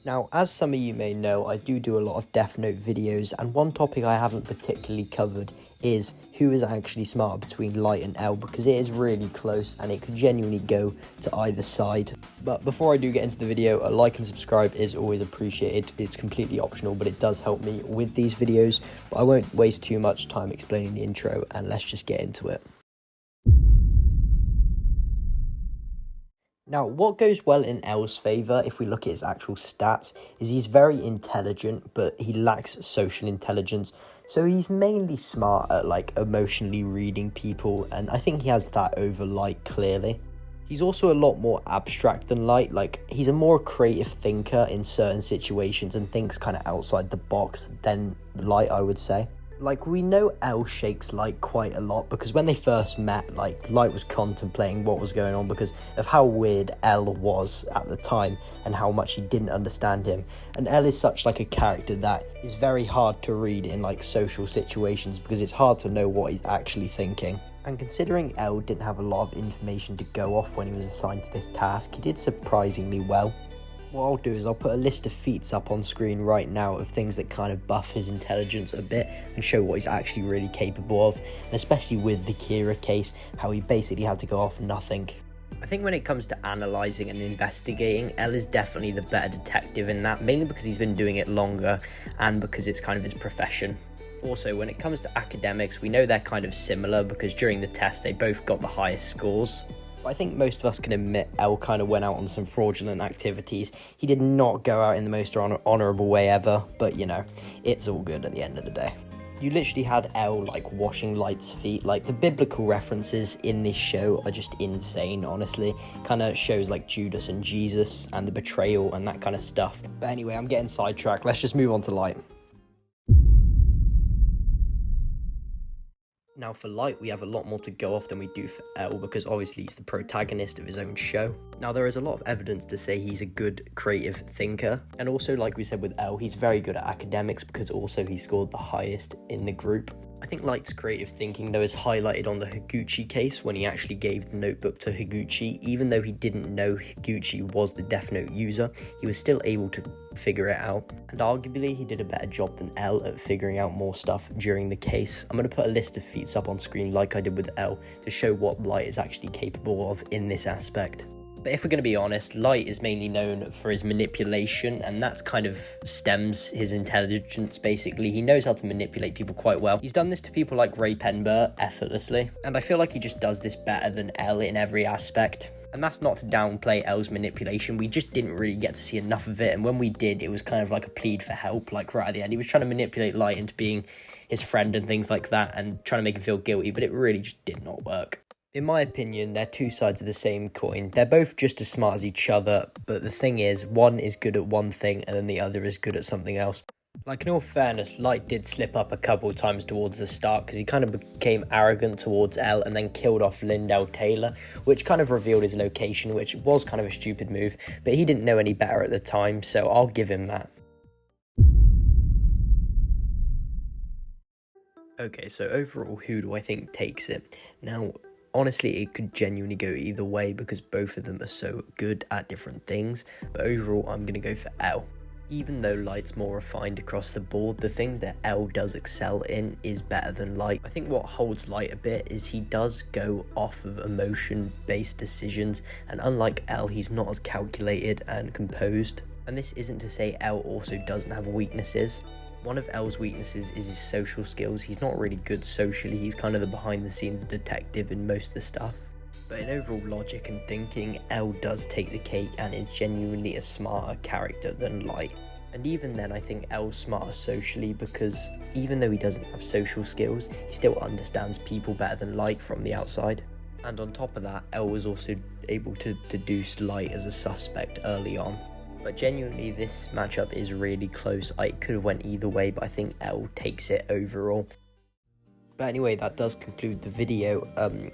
Now, as some of you may know, I do a lot of Death Note videos, and one topic I haven't particularly covered is who is actually smarter between Light and L, because it is really close and it could genuinely go to either side. But before I do get into the video, a like and subscribe is always appreciated. It's completely optional, but it does help me with these videos. But I won't waste too much time explaining the intro, and let's just get into it. Now, what goes well in L's favour, if we look at his actual stats, is he's very intelligent, but he lacks social intelligence. So he's mainly smart at, emotionally reading people, and I think he has that over Light, clearly. He's also a lot more abstract than Light. He's a more creative thinker in certain situations and thinks kind of outside the box than Light, I would say. We know L shakes Light quite a lot, because when they first met, Light was contemplating what was going on because of how weird L was at the time and how much he didn't understand him. And L is such a character that is very hard to read in social situations, because it's hard to know what he's actually thinking. And considering L didn't have a lot of information to go off when he was assigned to this task, he did surprisingly well. What I'll do is I'll put a list of feats up on screen right now of things that kind of buff his intelligence a bit and show what he's actually really capable of, and especially with the Kira case, how he basically had to go off nothing. I think when it comes to analysing and investigating, L is definitely the better detective in that, mainly because he's been doing it longer and because it's kind of his profession. Also, when it comes to academics, we know they're kind of similar because during the test they both got the highest scores. I think most of us can admit L kind of went out on some fraudulent activities. He did not go out in the most honourable way ever, but it's all good at the end of the day. You literally had L washing Light's feet. The biblical references in this show are just insane, honestly. Kind of shows Judas and Jesus and the betrayal and that kind of stuff. But anyway, I'm getting sidetracked. Let's just move on to Light. Now for Light, we have a lot more to go off than we do for L, because obviously he's the protagonist of his own show. Now there is a lot of evidence to say he's a good creative thinker, and also like we said with L, he's very good at academics because also he scored the highest in the group. I think Light's creative thinking though is highlighted on the Higuchi case when he actually gave the notebook to Higuchi. Even though he didn't know Higuchi was the Death Note user, he was still able to figure it out, and arguably he did a better job than L at figuring out more stuff during the case. I'm going to put a list of feats up on screen like I did with L to show what Light is actually capable of in this aspect. But if we're going to be honest, Light is mainly known for his manipulation, and that's kind of stems his intelligence, basically. He knows how to manipulate people quite well. He's done this to people like Ray Penber effortlessly, and I feel like he just does this better than L in every aspect. And that's not to downplay L's manipulation, we just didn't really get to see enough of it, and when we did, it was kind of like a plead for help, right at the end. He was trying to manipulate Light into being his friend and things like that, and trying to make him feel guilty, but it really just did not work. In my opinion, they're two sides of the same coin. They're both just as smart as each other, but the thing is, one is good at one thing and then the other is good at something else. In all fairness, Light did slip up a couple of times towards the start because he kind of became arrogant towards L and then killed off Lindell Taylor, which kind of revealed his location, which was kind of a stupid move, but he didn't know any better at the time, so I'll give him that. Okay, so overall, who do I think takes it? Now, honestly, it could genuinely go either way because both of them are so good at different things, but overall, I'm going to go for L. Even though Light's more refined across the board, the thing that L does excel in is better than Light. I think what holds Light a bit is he does go off of emotion-based decisions, and unlike L, he's not as calculated and composed. And this isn't to say L also doesn't have weaknesses. One of L's weaknesses is his social skills. He's not really good socially, he's kind of the behind-the-scenes detective in most of the stuff. But in overall logic and thinking, L does take the cake and is genuinely a smarter character than Light. And even then, I think L's smarter socially because even though he doesn't have social skills, he still understands people better than Light from the outside. And on top of that, L was also able to deduce Light as a suspect early on. But genuinely, this matchup is really close. It could have went either way, but I think L takes it overall. But anyway, that does conclude the video.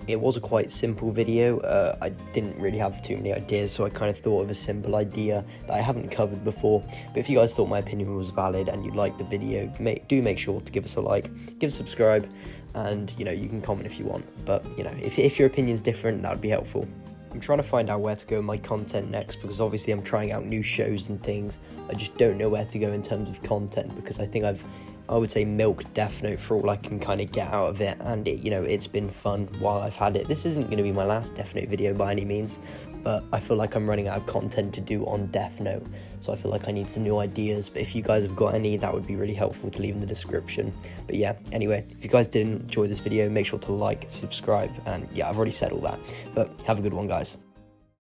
It was a quite simple video. I didn't really have too many ideas, so I kind of thought of a simple idea that I haven't covered before. But if you guys thought my opinion was valid and you liked the video, do make sure to give us a like, give a subscribe, and you can comment if you want. But if your opinion's different, that would be helpful. I'm trying to find out where to go with my content next, because obviously I'm trying out new shows and things. I just don't know where to go in terms of content, because I think I would say milked Death Note for all I can kind of get out of it, and it's been fun while I've had it. This isn't going to be my last Death Note video by any means, but I feel like I'm running out of content to do on Death Note, so I feel like I need some new ideas. But if you guys have got any, that would be really helpful to leave in the description. But yeah, anyway, if you guys did enjoy this video, make sure to like, subscribe, and yeah, I've already said all that. But have a good one, guys.